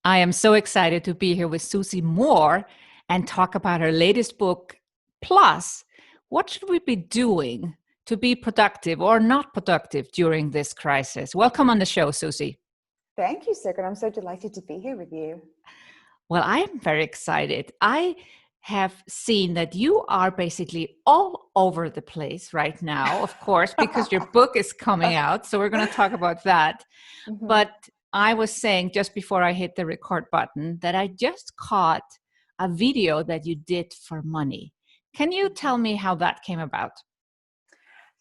I am so excited to be here with Susie Moore and talk about her latest book. Plus, what should we be doing to be productive or not productive during this crisis? Welcome on the show, Susie. Thank you, Sigrun. I'm so delighted to be here with you. Well, I am very excited. I have seen that you are basically all over the place right now, of course, because your book is coming out. So we're going to talk about that. Mhm. But I was saying just before I hit the record button that I just caught a video that you did for money. Can you tell me how that came about?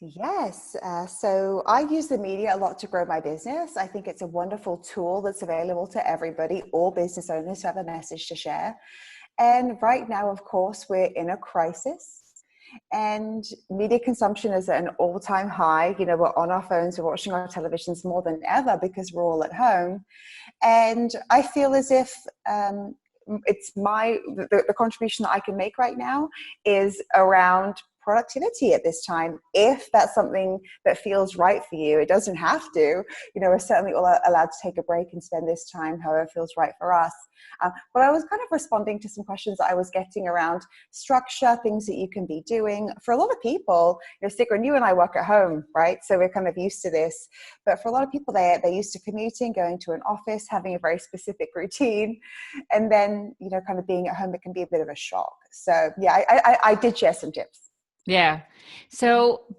Yes, so I use the media a lot to grow my business. I think it's a wonderful tool that's available to everybody, all business owners who have a message to share. And right now, of course, we're in a crisis and media consumption is at an all-time high. You know, we're on our phones, we're watching our televisions more than ever because we're all at home. And I feel as if it's the contribution that I can make right now is around productivity at this time, if that's something that feels right for you. It doesn't have to. You know, we're certainly all allowed to take a break and spend this time however feels right for us. But I was kind of responding to some questions that I was getting around structure, things that you can be doing. For a lot of people, you know, Sigrun, you and I work at home, right? So we're kind of used to this. But for a lot of people, they're used to commuting, going to an office, having a very specific routine. And then, you know, kind of being at home, it can be a bit of a shock. So yeah, I did share some tips. Yeah. So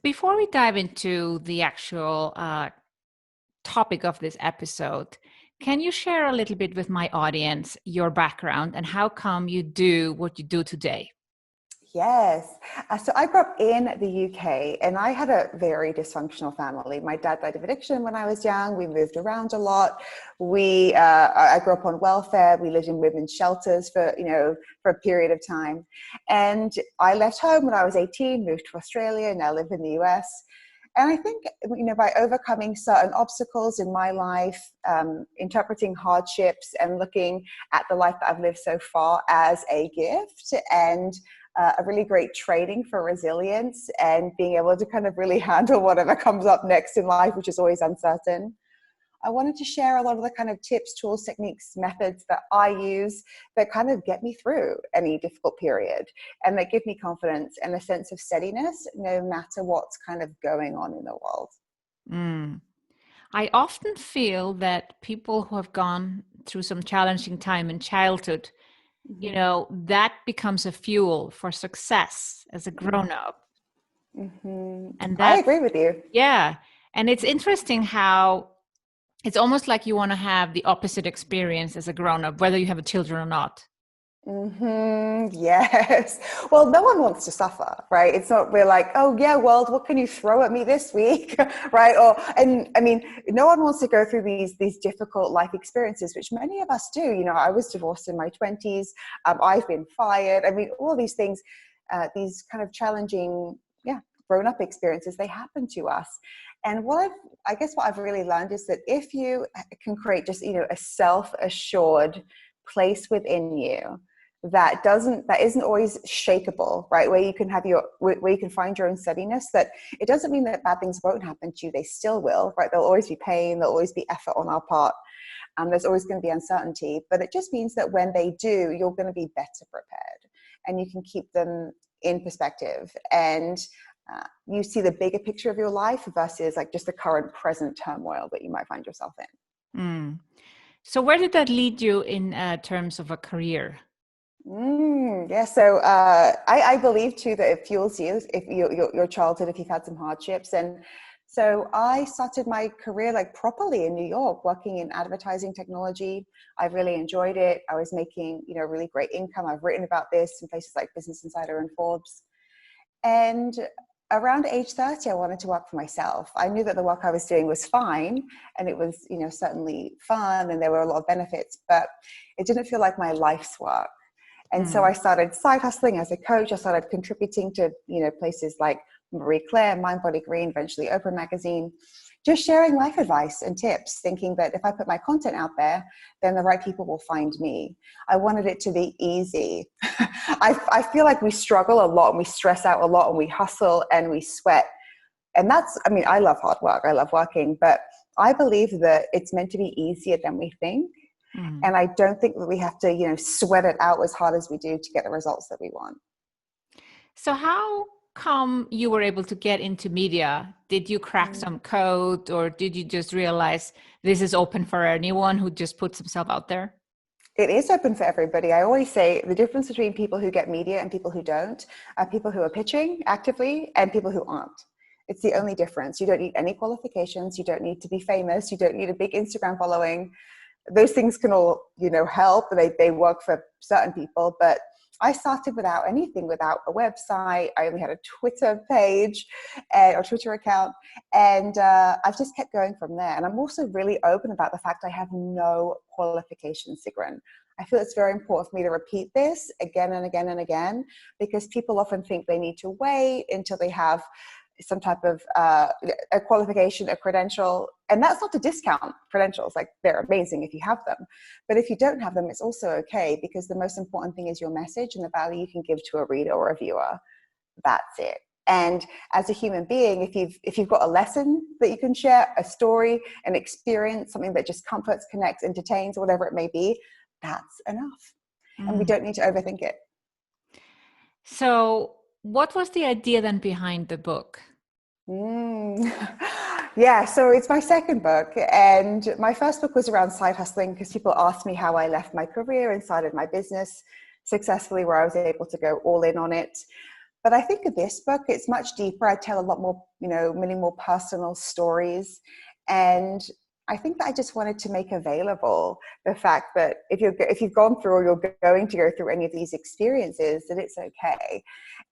before we dive into the actual topic of this episode, can you share a little bit with my audience your background and how come you do what you do today? Yes. So I grew up in the UK and I had a very dysfunctional family. My dad died of addiction when I was young. We moved around a lot. I grew up on welfare. We lived in women's shelters for a period of time. And I left home when I was 18, moved to Australia, now live in the US. And I think, you know, by overcoming certain obstacles in my life, interpreting hardships and looking at the life that I've lived so far as a gift and a really great training for resilience and being able to kind of really handle whatever comes up next in life, which is always uncertain. I wanted to share a lot of the kind of tips, tools, techniques, methods that I use that kind of get me through any difficult period and that give me confidence and a sense of steadiness no matter what's kind of going on in the world. Mm. I often feel that people who have gone through some challenging time in childhood, you Mm-hmm. know, that becomes a fuel for success as a grown up. Mm-hmm. And I that's, agree with you. yeah. And it's interesting how it's almost like you want to have the opposite experience as a grown up, whether you have a children or not. Yes. Well, no one wants to suffer, right? It's not, we're like, oh yeah, world, what can you throw at me this week? Right? And I mean, no one wants to go through these difficult life experiences, which many of us do. You know, I was divorced in my 20s. I've been fired. I mean, all these things, these kind of challenging, grown up experiences, they happen to us. And I guess what I've really learned is that if you can create just, you know, a self-assured place within you that isn't always shakable, right? Where you can find your own steadiness, that it doesn't mean that bad things won't happen to you. They still will, right? There'll always be pain. There'll always be effort on our part. There's always going to be uncertainty, but it just means that when they do, you're going to be better prepared and you can keep them in perspective and you see the bigger picture of your life versus like just the current present turmoil that you might find yourself in. Mm. So where did that lead you in terms of a career? Yeah, so I believe too that it fuels you if your childhood, if you've had some hardships. And so I started my career like properly in New York, working in advertising technology. I really enjoyed it. I was making, you know, really great income. I've written about this in places like Business Insider and Forbes. And around age 30, I wanted to work for myself. I knew that the work I was doing was fine and it was, you know, certainly fun and there were a lot of benefits, but it didn't feel like my life's work. And so I started side hustling as a coach. I started contributing to, you know, places like Marie Claire, Mind Body Green, eventually Oprah Magazine, just sharing life advice and tips, thinking that if I put my content out there, then the right people will find me. I wanted it to be easy. I feel like we struggle a lot and we stress out a lot and we hustle and we sweat. And I love hard work. I love working, but I believe that it's meant to be easier than we think. Mm. And I don't think that we have to, sweat it out as hard as we do to get the results that we want. So how come you were able to get into media? Did you crack some code, or did you just realize this is open for anyone who just puts himself out there? It is open for everybody. I always say the difference between people who get media and people who don't are people who are pitching actively and people who aren't. It's the only difference. You don't need any qualifications. You don't need to be famous. You don't need a big Instagram following. Those things can all, help. They work for certain people, but I started without anything, without a website. I only had a Twitter page or Twitter account, and I've just kept going from there. And I'm also really open about the fact I have no qualifications, Sigrun. I feel it's very important for me to repeat this again and again and again, because people often think they need to wait until they have some type of a qualification, a credential. And that's not to discount credentials. Like, they're amazing if you have them. But if you don't have them, it's also okay, because the most important thing is your message and the value you can give to a reader or a viewer. That's it. And as a human being, if you've got a lesson that you can share, a story, an experience, something that just comforts, connects, entertains, whatever it may be, that's enough. And we don't need to overthink it. So what was the idea then behind the book? Yeah, so it's my second book, and my first book was around side hustling, because people asked me how I left my career and started my business successfully, where I was able to go all in on it. But I think of this book, it's much deeper. I tell a lot more, many more personal stories. And I think that I just wanted to make available the fact that if you've gone through or you're going to go through any of these experiences, that it's okay.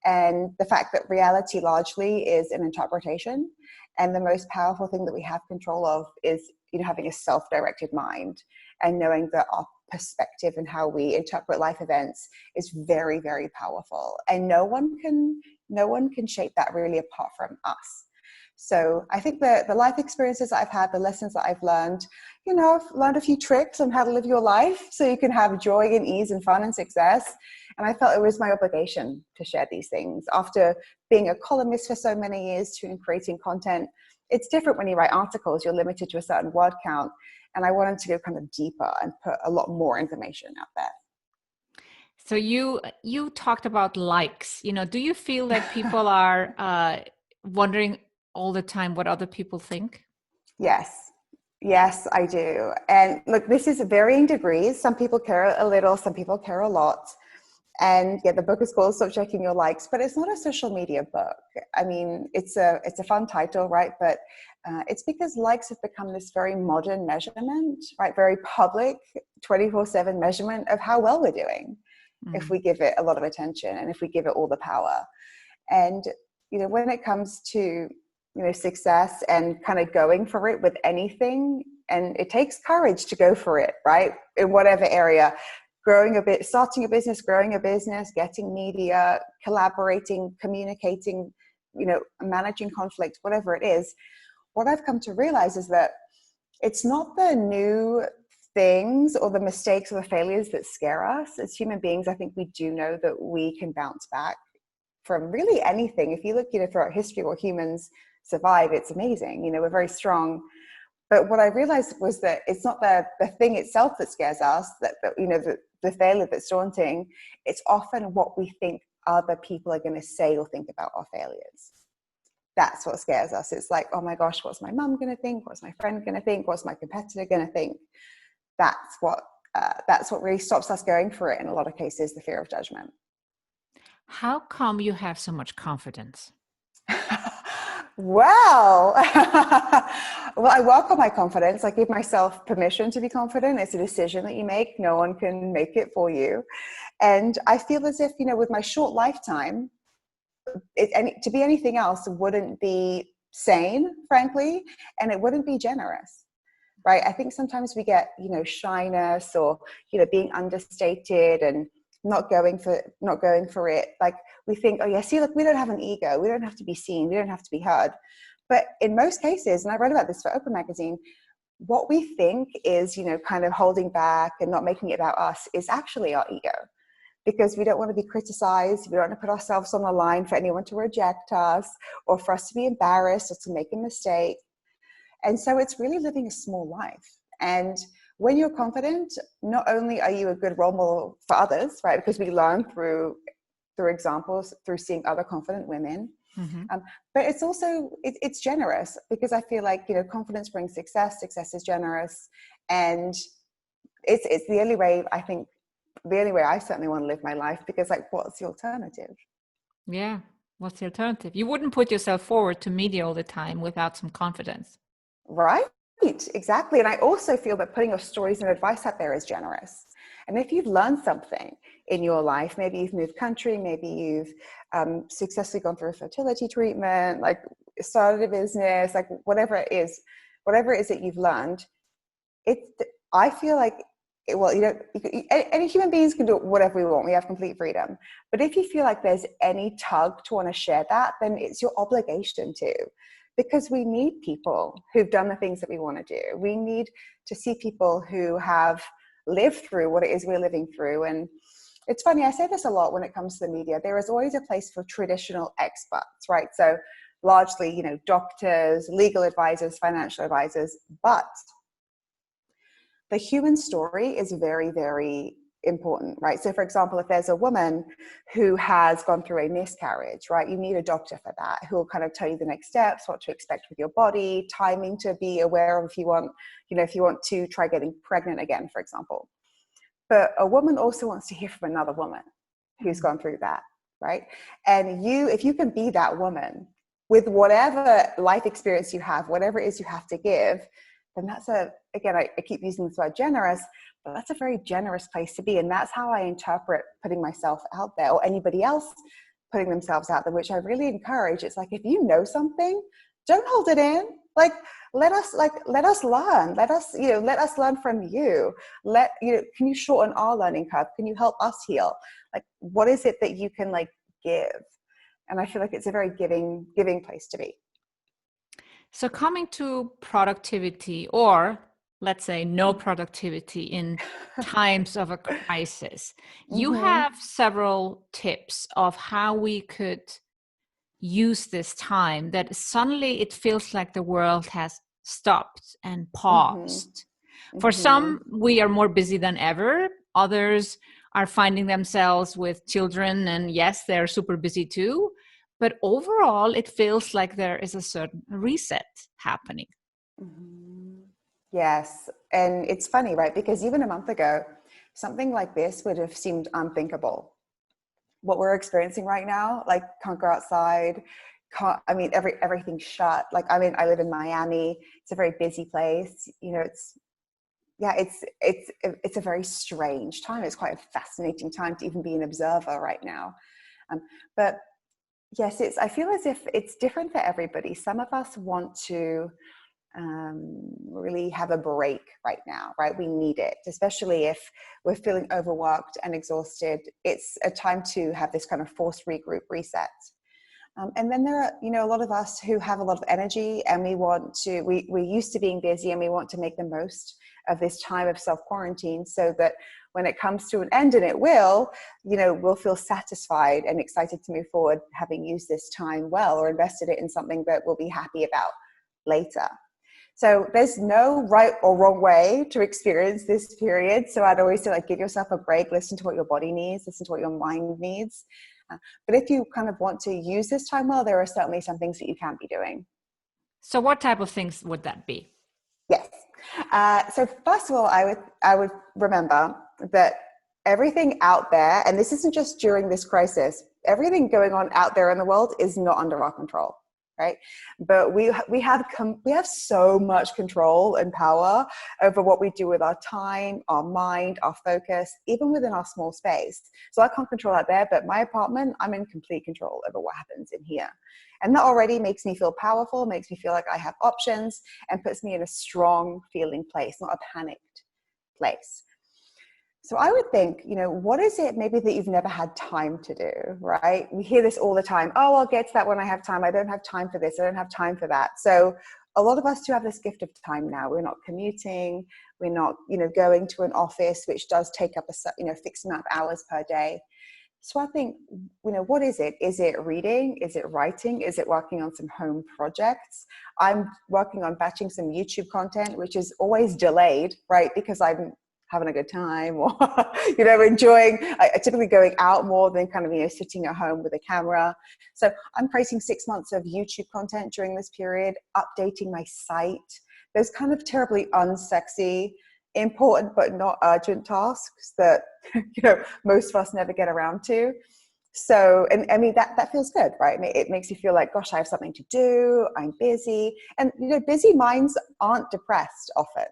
And the fact that reality largely is an interpretation. And the most powerful thing that we have control of is, having a self-directed mind and knowing that our perspective and how we interpret life events is very, very powerful. And no one can shape that really apart from us. So I think the life experiences that I've had, the lessons that I've learned, I've learned a few tricks on how to live your life so you can have joy and ease and fun and success. And I felt it was my obligation to share these things. After being a columnist for so many years and creating content, it's different when you write articles. You're limited to a certain word count. And I wanted to go kind of deeper and put a lot more information out there. So you talked about likes. Do you feel that people are wondering all the time what other people think? Yes, I do. And look, this is varying degrees. Some people care a little, some people care a lot. And yeah, the book is called Stop Checking Your Likes, but it's not a social media book. I mean, it's a fun title, right? But it's because likes have become this very modern measurement, right? Very public, 24/7 measurement of how well we're doing, if we give it a lot of attention and if we give it all the power. And, when it comes to, success and kind of going for it with anything, and it takes courage to go for it, right? In whatever area. Starting a business, growing a business, getting media, collaborating, communicating, managing conflict, whatever it is. What I've come to realize is that it's not the new things or the mistakes or the failures that scare us. As human beings, I think we do know that we can bounce back from really anything. If you look, throughout history where humans survive, it's amazing. We're very strong. But what I realized was that it's not the thing itself that scares us, the failure that's daunting. It's often what we think other people are going to say or think about our failures. That's what scares us. It's like, oh my gosh, what's my mum going to think? What's my friend going to think? What's my competitor going to think? That's what really stops us going for it in a lot of cases, the fear of judgment. How come you have so much confidence? Well, I work on my confidence. I give myself permission to be confident. It's a decision that you make. No one can make it for you. And I feel as if, with my short lifetime, to be anything else wouldn't be sane, frankly, and it wouldn't be generous, right? I think sometimes we get, shyness or, being understated and not going for it. Like, we think, oh yeah, see, look, we don't have an ego. We don't have to be seen. We don't have to be heard. But in most cases, and I wrote about this for Oprah magazine, what we think is, kind of holding back and not making it about us is actually our ego, because we don't want to be criticized. We don't want to put ourselves on the line for anyone to reject us or for us to be embarrassed or to make a mistake. And so it's really living a small life. And when you're confident, not only are you a good role model for others, right? Because we learn through examples, through seeing other confident women. Mm-hmm. But it's also, it's generous, because I feel like, confidence brings success. Success is generous. And it's the only way, I think, the only way I certainly want to live my life, because like, what's the alternative? Yeah. What's the alternative? You wouldn't put yourself forward to media all the time without some confidence. Right. Exactly. And I also feel that putting your stories and advice out there is generous. And if you've learned something in your life, maybe you've moved country, maybe you've successfully gone through a fertility treatment, like started a business, like whatever it is that you've learned, I feel like, well, any human beings can do whatever we want. We have complete freedom. But if you feel like there's any tug to want to share that, then it's your obligation to, because we need people who've done the things that we want to do. We need to see people who have lived through what it is we're living through. And it's funny, I say this a lot when it comes to the media. There is always a place for traditional experts, right? So largely, doctors, legal advisors, financial advisors, but the human story is very, very important, right? So for example, if there's a woman who has gone through a miscarriage, right, you need a doctor for that, who will kind of tell you the next steps, what to expect with your body, timing to be aware of if you want to try getting pregnant again, for example. But a woman also wants to hear from another woman who's gone through that, right? And if you can be that woman with whatever life experience you have, whatever it is you have to give, then that's again, I keep using this word generous, but that's a very generous place to be. And that's how I interpret putting myself out there, or anybody else putting themselves out there, which I really encourage. It's like, if you know something, don't hold it in. Like, let us learn. Let us learn from you. Can you shorten our learning curve? Can you help us heal? Like, what is it that you can give? And I feel like it's a very giving place to be. So coming to productivity, or let's say no productivity in times of a crisis, you have several tips of how we could use this time that suddenly it feels like the world has stopped and paused. For some, we are more busy than ever. Others are finding themselves with children, and yes, they're super busy too. But overall, it feels like there is a certain reset happening. Yes. And it's funny, right? Because even a month ago, something like this would have seemed unthinkable. What we're experiencing right now, like, can't go outside, everything's shut. Like, I live in Miami. It's a very busy place. It's a very strange time. It's quite a fascinating time to even be an observer right now. But yes, I feel as if it's different for everybody. Some of us want to really have a break right now, right? We need it, especially if we're feeling overworked and exhausted. It's a time to have this kind of forced regroup reset. And then there are, a lot of us who have a lot of energy, and we're used to being busy, and we want to make the most of this time of self-quarantine, so that when it comes to an end, and it will, we'll feel satisfied and excited to move forward, having used this time well, or invested it in something that we'll be happy about later. So there's no right or wrong way to experience this period. So I'd always say, give yourself a break, listen to what your body needs, listen to what your mind needs. But if you kind of want to use this time well, there are certainly some things that you can be doing. So what type of things would that be? Yes. So first of all, I would remember that everything out there, and this isn't just during this crisis, everything going on out there in the world is not under our control, right? But we have so much control and power over what we do with our time, our mind, our focus, even within our small space. So I can't control out there, but my apartment, I'm in complete control over what happens in here. And that already makes me feel powerful, makes me feel like I have options, and puts me in a strong feeling place, not a panicked place. So I would think, what is it maybe that you've never had time to do, right? We hear this all the time. Oh, I'll get to that when I have time. I don't have time for this. I don't have time for that. So a lot of us do have this gift of time now. We're not commuting. We're not, going to an office, which does take up a fixed amount of hours per day. So I think, what is it? Is it reading? Is it writing? Is it working on some home projects? I'm working on batching some YouTube content, which is always delayed, right? Because I'm having a good time or, enjoying, typically going out more than kind of, sitting at home with a camera. So I'm creating 6 months of YouTube content during this period, updating my site, those kind of terribly unsexy, important but not urgent tasks that most of us never get around to. So, and I mean that feels good, right? It makes you feel like, gosh, I have something to do, I'm busy. And busy minds aren't depressed often.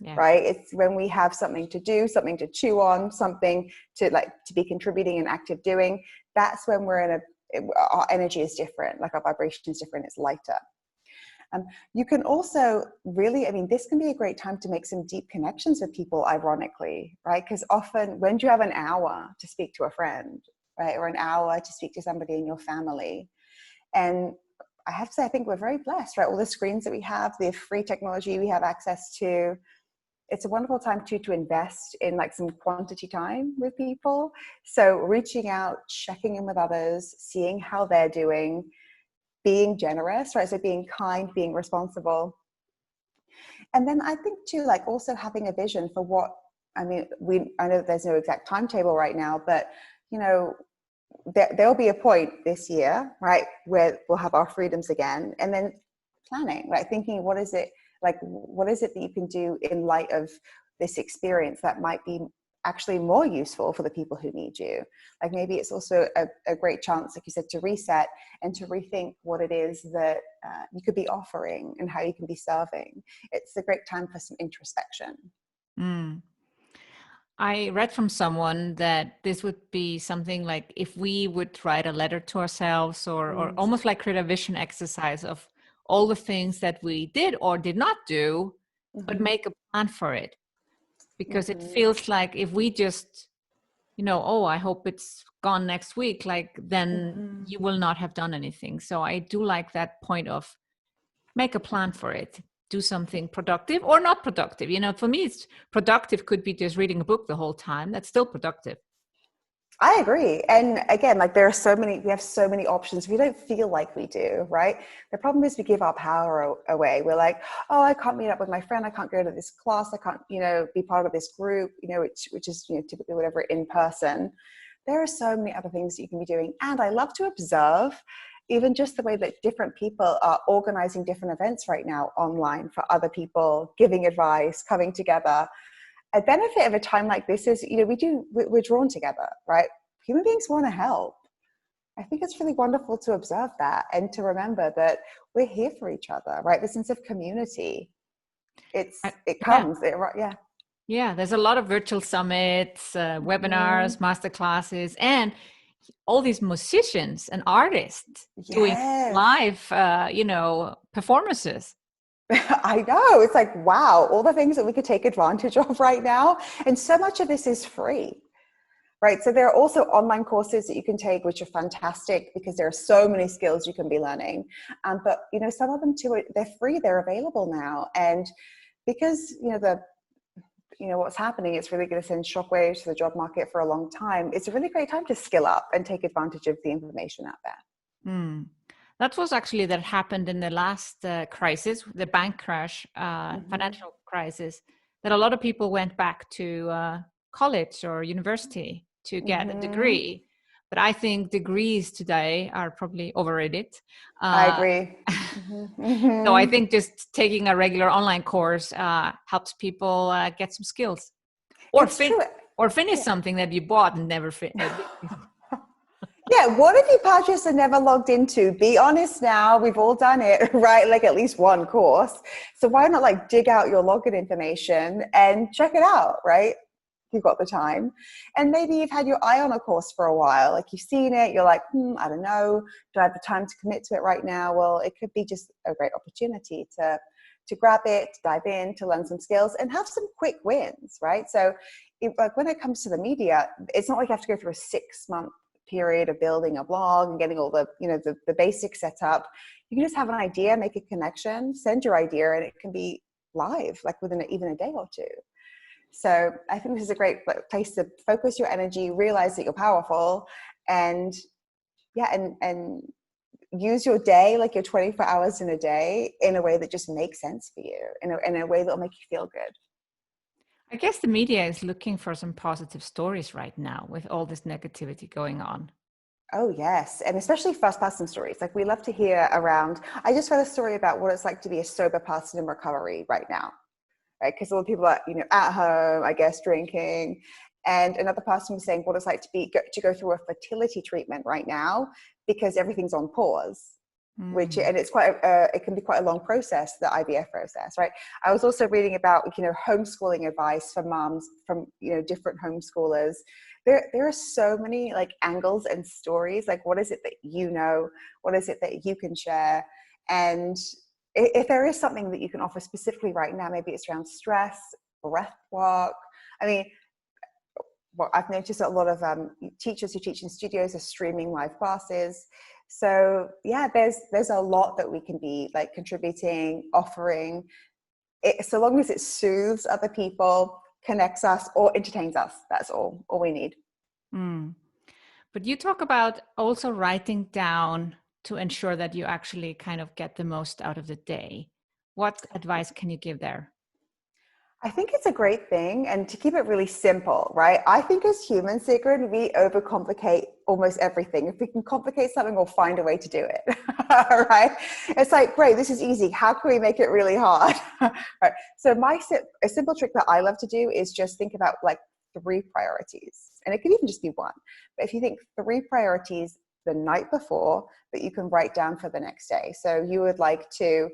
Yeah. Right? It's when we have something to do, something to chew on, something to be contributing and active doing, that's when our energy is different, like our vibration is different, it's lighter. You can also really, this can be a great time to make some deep connections with people, ironically, right? Because often, when do you have an hour to speak to a friend, right? Or an hour to speak to somebody in your family? And I have to say, I think we're very blessed, right? All the screens that we have, the free technology we have access to, it's a wonderful time to invest in some quantity time with people. So reaching out, checking in with others, seeing how they're doing, being generous, right? So being kind, being responsible. And then I think too, also having a vision for what, I know there's no exact timetable right now, but there'll be a point this year, right, where we'll have our freedoms again. And then planning, right? Thinking, what is it that you can do in light of this experience that might be actually more useful for the people who need you? Maybe it's also a great chance, like you said, to reset and to rethink what it is that you could be offering and how you can be serving. It's a great time for some introspection. I read from someone that this would be something like if we would write a letter to ourselves or almost create a vision exercise of all the things that we did or did not do, but make a plan for it. Because it feels like if we just, I hope it's gone next week, then you will not have done anything. So I do like that point of make a plan for it. Do something productive or not productive. For me, it's productive could be just reading a book the whole time. That's still productive. I agree. And again, we have so many options. We don't feel like we do, right? The problem is we give our power away. We're like, oh, I can't meet up with my friend. I can't go to this class. I can't, be part of this group, which is, typically whatever in person. There are so many other things that you can be doing. And I love to observe even just the way that different people are organizing different events right now online for other people, giving advice, coming together. A benefit of a time like this is, we're drawn together, right? Human beings want to help. I think it's really wonderful to observe that and to remember that we're here for each other, right? The sense of community. Yeah, there's a lot of virtual summits, webinars, masterclasses, and all these musicians and artists doing live, performances. I know. It's like, wow, all the things that we could take advantage of right now. And so much of this is free, right? So there are also online courses that you can take, which are fantastic because there are so many skills you can be learning. But, some of them too, they're free, they're available now. And because, what's happening, it's really going to send shockwaves to the job market for a long time. It's a really great time to skill up and take advantage of the information out there. That was actually that happened in the last crisis, the bank crash, financial crisis, that a lot of people went back to college or university to get a degree. But I think degrees today are probably overrated. I agree. So I think just taking a regular online course helps people get some skills or finish something that you bought and never finished. Yeah, what have you purchased and never logged into? Be honest now, we've all done it, right? At least one course. So why not dig out your login information and check it out, right? You've got the time. And maybe you've had your eye on a course for a while, you've seen it, you're like, I don't know, do I have the time to commit to it right now? Well, it could be just a great opportunity to grab it, to dive in, to learn some skills and have some quick wins, right? So when it comes to the media, it's not like you have to go through a 6-month period of building a blog and getting all the the basics set up. You can just have an idea, make a connection, send your idea, and it can be live within even a day or two. So I think this is a great place to focus your energy, realize that you're powerful, and and use your day, like your 24 hours in a day, in a way that just makes sense for you, in a way that will make you feel good. I guess the media is looking for some positive stories right now with all this negativity going on. Oh, yes. And especially first person stories. Like, we love to hear around. I just read a story about what it's like to be a sober person in recovery right now, right? Because a lot of people are, at home, I guess, drinking. And another person was saying what it's like to go through a fertility treatment right now because everything's on pause. And it's it can be quite a long process, the IVF process, right? I was also reading about, homeschooling advice for moms from, different homeschoolers. There are so many like angles and stories. Like, what is it that what is it that you can share? And if there is something that you can offer specifically right now, maybe it's around stress, breath work. I mean, well, I've noticed that a lot of teachers who teach in studios are streaming live classes. So yeah, there's a lot that we can be like contributing, offering, so long as it soothes other people, connects us, or entertains us. That's all we need. But you talk about also writing down to ensure that you actually kind of get the most out of the day. What advice can you give there? I think it's a great thing, and to keep it really simple, right? I think as humans, Sigrun, we overcomplicate almost everything. If we can complicate something, we'll find a way to do it, right? It's like, great, this is easy. How can we make it really hard? Right. So a simple trick that I love to do is just think about like 3 priorities, and it could even just be one. But if you think 3 priorities the night before that you can write down for the next day. So you would like to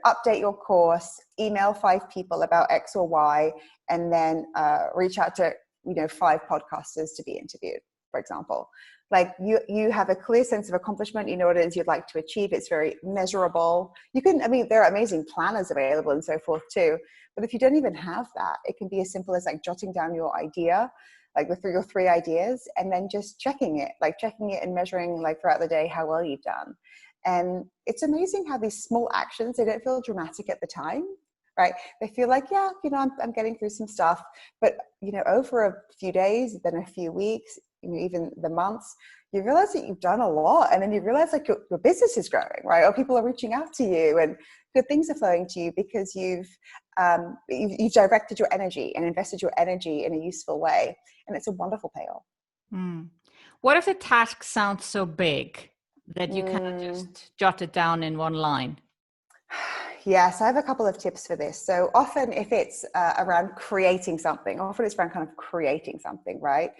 update your course, email 5 people about X or Y, and then reach out to 5 podcasters to be interviewed, for example. Like, you have a clear sense of accomplishment. You know what it is you'd like to achieve. It's very measurable. There are amazing planners available and so forth too. But if you don't even have that, it can be as simple as like jotting down your idea, like your 3 ideas, and then just checking it and measuring like throughout the day how well you've done. And it's amazing how these small actions, they don't feel dramatic at the time, right? They feel like, I'm getting through some stuff. But, over a few days, then a few weeks, even the months, you realize that you've done a lot. And then you realize like your business is growing, right? Or people are reaching out to you and good things are flowing to you because you've directed your energy and invested your energy in a useful way. And it's a wonderful payoff. What if the task sounds so big that you cannot just jot it down in one line? Yes, I have a couple of tips for this. So often if it's around creating something, right?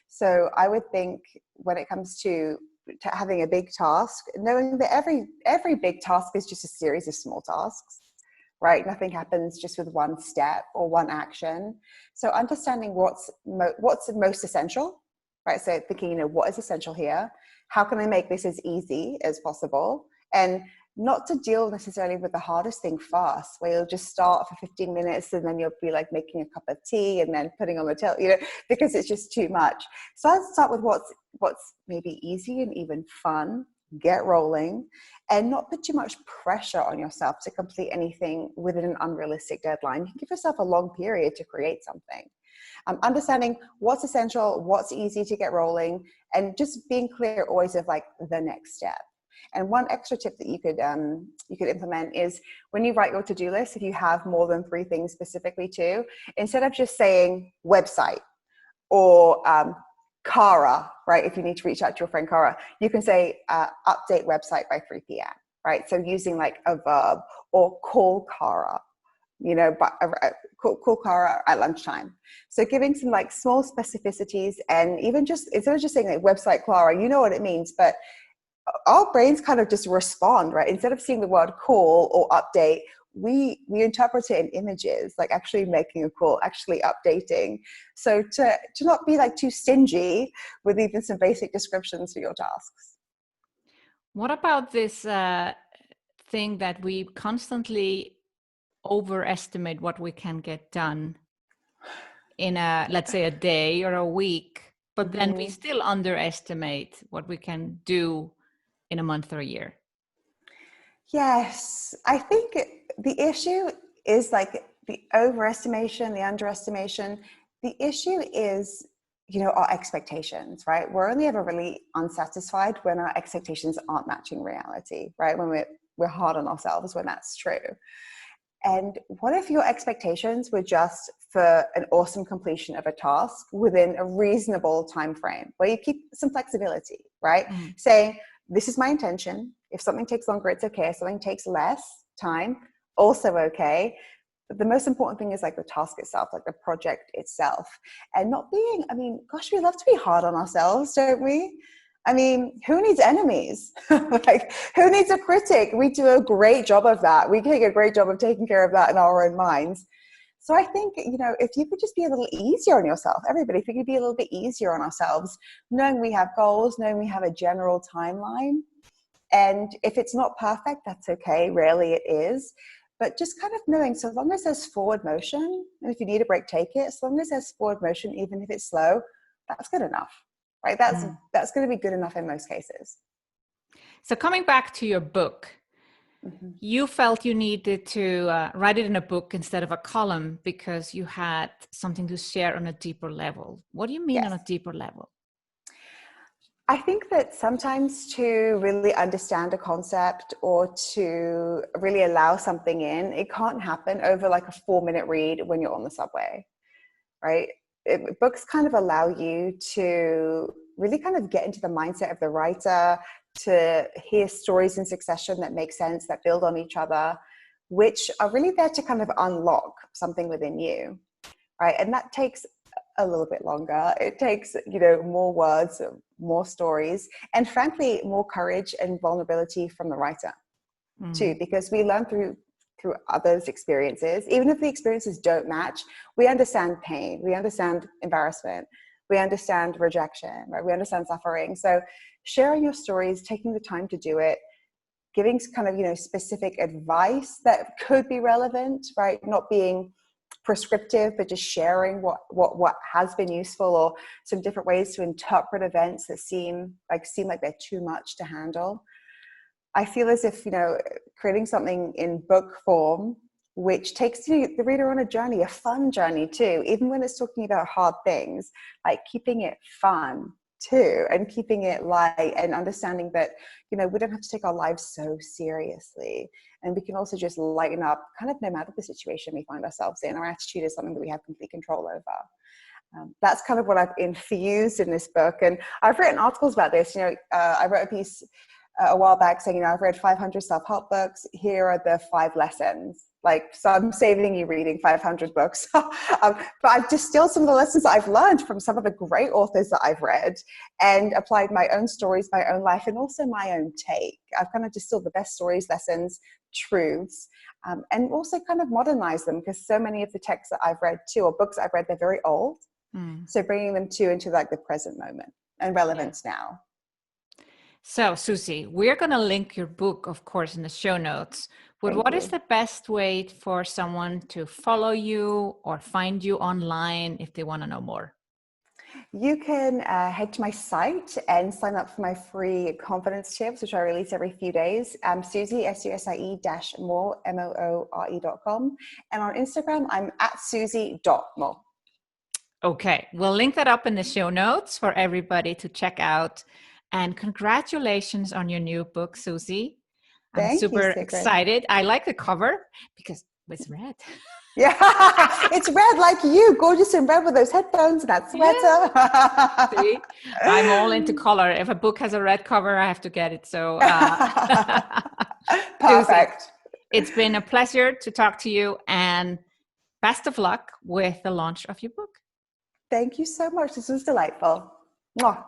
So I would think when it comes to having a big task, knowing that every big task is just a series of small tasks, right? Nothing happens just with one step or one action. So understanding what's most essential, right? So thinking, what is essential here? How can I make this as easy as possible? And not to deal necessarily with the hardest thing first, where you'll just start for 15 minutes and then you'll be like making a cup of tea and then putting on the tail, because it's just too much. So I'd start with what's maybe easy and even fun, get rolling, and not put too much pressure on yourself to complete anything within an unrealistic deadline. You can give yourself a long period to create something. Understanding what's essential, what's easy to get rolling, and just being clear always of like the next step. And one extra tip that you could implement is when you write your to-do list, if you have more than 3 things specifically too, instead of just saying website or Cara, right? If you need to reach out to your friend Cara, you can say update website by 3 p.m., right? So using like a verb, or call Cara, call Cara at lunchtime. So giving some like small specificities, and even just instead of just saying like website Clara, you know what it means, but our brains kind of just respond, right? Instead of seeing the word call or update, we interpret it in images, like actually making a call, actually updating. So to not be like too stingy with even some basic descriptions for your tasks. What about this thing that we constantly overestimate what we can get done in let's say a day or a week, but then we still underestimate what we can do in a month or a year? Yes, I think the issue is like the overestimation, the underestimation. The issue is, our expectations, right? We're only ever really unsatisfied when our expectations aren't matching reality, right? When we're hard on ourselves when that's true. And what if your expectations were just for an awesome completion of a task within a reasonable time frame, where you keep some flexibility, right? Saying, this is my intention. If something takes longer, it's okay. If something takes less time, also okay. But the most important thing is like the task itself, like the project itself, and not being, gosh, we love to be hard on ourselves, don't we? Who needs enemies? Like, who needs a critic? We do a great job of that. We take a great job of taking care of that in our own minds. So I think, if you could just be a little easier on yourself, everybody, if we could be a little bit easier on ourselves, knowing we have goals, knowing we have a general timeline. And if it's not perfect, that's okay. Rarely it is. But just kind of knowing, so long as there's forward motion, and if you need a break, take it. As long as there's forward motion, even if it's slow, that's good enough. Right? That's going to be good enough in most cases. So coming back to your book, you felt you needed to write it in a book instead of a column because you had something to share on a deeper level. What do you mean on a deeper level? I think that sometimes to really understand a concept or to really allow something in, it can't happen over like a 4-minute read when you're on the subway, right? Books kind of allow you to really kind of get into the mindset of the writer, to hear stories in succession that make sense, that build on each other, which are really there to kind of unlock something within you, right? And that takes a little bit longer. It takes, more words, more stories, and frankly, more courage and vulnerability from the writer too, because we learn through others' experiences. Even if the experiences don't match, we understand pain, we understand embarrassment, we understand rejection, right? We understand suffering. So sharing your stories, taking the time to do it, giving kind of, specific advice that could be relevant, right? Not being prescriptive, but just sharing what has been useful, or some different ways to interpret events that seem like they're too much to handle. I feel as if, creating something in book form, which takes the reader on a journey, a fun journey too, even when it's talking about hard things, like keeping it fun too, and keeping it light, and understanding that, we don't have to take our lives so seriously. And we can also just lighten up kind of no matter the situation we find ourselves in. Our attitude is something that we have complete control over. That's kind of what I've infused in this book. And I've written articles about this. I wrote a piece a while back saying, I've read 500 self-help books. Here are the 5 lessons. So I'm saving you reading 500 books. But I've distilled some of the lessons that I've learned from some of the great authors that I've read, and applied my own stories, my own life, and also my own take. I've kind of distilled the best stories, lessons, truths, and also kind of modernized them, because so many of the texts that I've read too, or books I've read, they're very old. So bringing them into like the present moment and relevance now. So, Susie, we're going to link your book, of course, in the show notes. But what is the best way for someone to follow you or find you online if they want to know more? You can head to my site and sign up for my free confidence tips, which I release every few days. Susie, SUSIE-Moore, MOORE.com. And on Instagram, I'm at Susie.Moore. Okay, we'll link that up in the show notes for everybody to check out. And congratulations on your new book, Susie. I'm super excited. I like the cover because it's red. Yeah, it's red like you, gorgeous in red with those headphones and that sweater. Yeah. See, I'm all into color. If a book has a red cover, I have to get it. So perfect. Susie, it's been a pleasure to talk to you, and best of luck with the launch of your book. Thank you so much. This was delightful. Mwah.